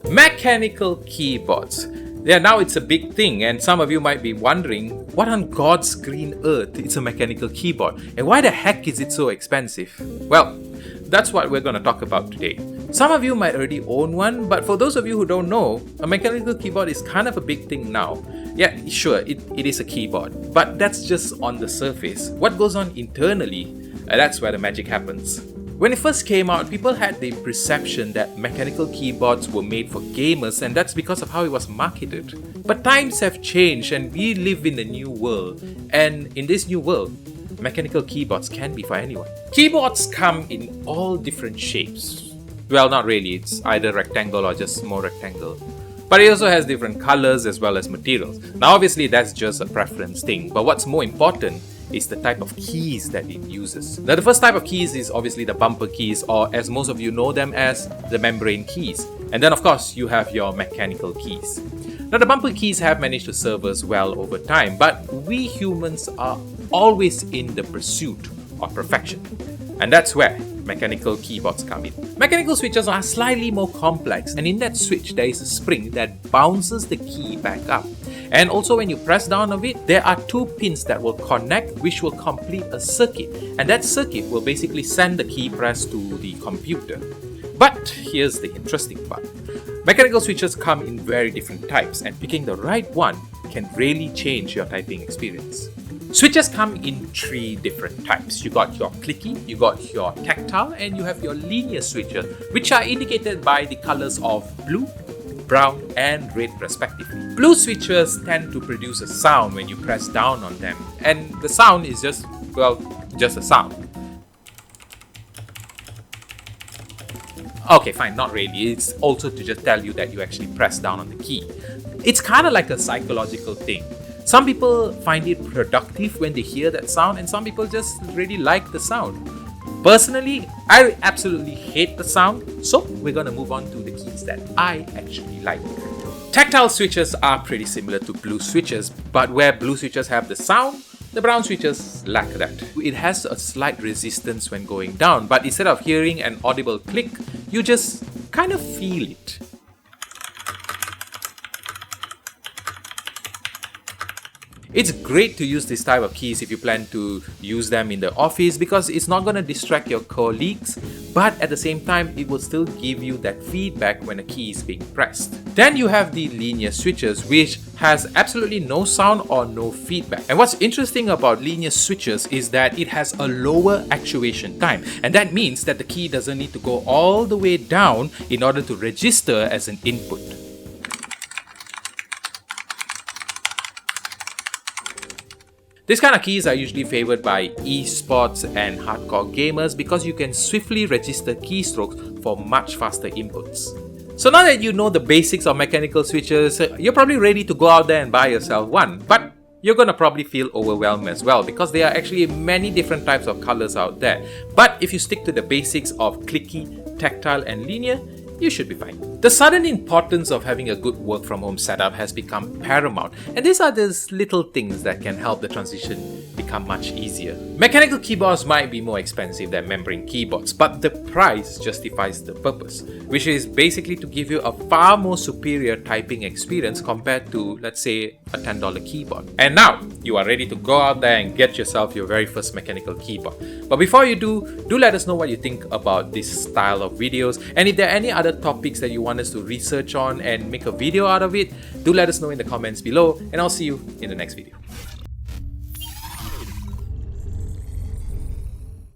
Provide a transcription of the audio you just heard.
Mechanical keyboards. Yeah, now it's a big thing, and some of you might be wondering, what on God's green earth is a mechanical keyboard, and why the heck is it so expensive? Well, that's what we're going to talk about today. Some of you might already own one, but for those of you who don't know, a mechanical keyboard is kind of a big thing now. Yeah, sure, it is a keyboard, but that's just on the surface. What goes on internally, that's where the magic happens. When it first came out, people had the perception that mechanical keyboards were made for gamers, and that's because of how it was marketed. But times have changed and we live in a new world, and in this new world, mechanical keyboards can be for anyone. Keyboards come in all different shapes. Well, not really, it's either rectangle or just more rectangle. But it also has different colors as well as materials. Now obviously that's just a preference thing, but what's more important is the type of keys that it uses. Now the first type of keys is obviously the bumper keys, or as most of you know them as the membrane keys. And then of course you have your mechanical keys. Now the bumper keys have managed to serve us well over time, but we humans are always in the pursuit of perfection. And that's where mechanical keyboards come in. Mechanical switches are slightly more complex, and in that switch there is a spring that bounces the key back up. And also when you press down on it, there are two pins that will connect, which will complete a circuit. And that circuit will basically send the key press to the computer. But here's the interesting part. Mechanical switches come in very different types, and picking the right one can really change your typing experience. Switches come in three different types. You got your clicky, you got your tactile, and you have your linear switches, which are indicated by the colors of blue, brown, and red respectively. Blue switches tend to produce a sound when you press down on them, and the sound is just a sound. Okay, fine, not really. It's also to just tell you that you actually press down on the key. It's kind of like a psychological thing. Some people find it productive when they hear that sound, and some people just really like the sound. Personally, I absolutely hate the sound, so we're gonna move on to the keys that I actually like. Tactile switches are pretty similar to blue switches, but where blue switches have the sound, the brown switches lack that. It has a slight resistance when going down, but instead of hearing an audible click, you just kind of feel it. It's great to use this type of keys if you plan to use them in the office, because it's not going to distract your colleagues, but at the same time it will still give you that feedback when a key is being pressed. Then you have the linear switches, which has absolutely no sound or no feedback. And what's interesting about linear switches is that it has a lower actuation time, and that means that the key doesn't need to go all the way down in order to register as an input. These kind of keys are usually favored by esports and hardcore gamers because you can swiftly register keystrokes for much faster inputs. So now that you know the basics of mechanical switches, you're probably ready to go out there and buy yourself one. But you're gonna probably feel overwhelmed as well, because there are actually many different types of colors out there. But if you stick to the basics of clicky, tactile, and linear, you should be fine. The sudden importance of having a good work from home setup has become paramount, and these are those little things that can help the transition become much easier. Mechanical keyboards might be more expensive than membrane keyboards, but the price justifies the purpose, which is basically to give you a far more superior typing experience compared to, let's say, a $10 keyboard. And now you are ready to go out there and get yourself your very first mechanical keyboard. But before you do let us know what you think about this style of videos, and if there are any other topics that you want us to research on and make a video out of it, do let us know in the comments below, and I'll see you in the next video.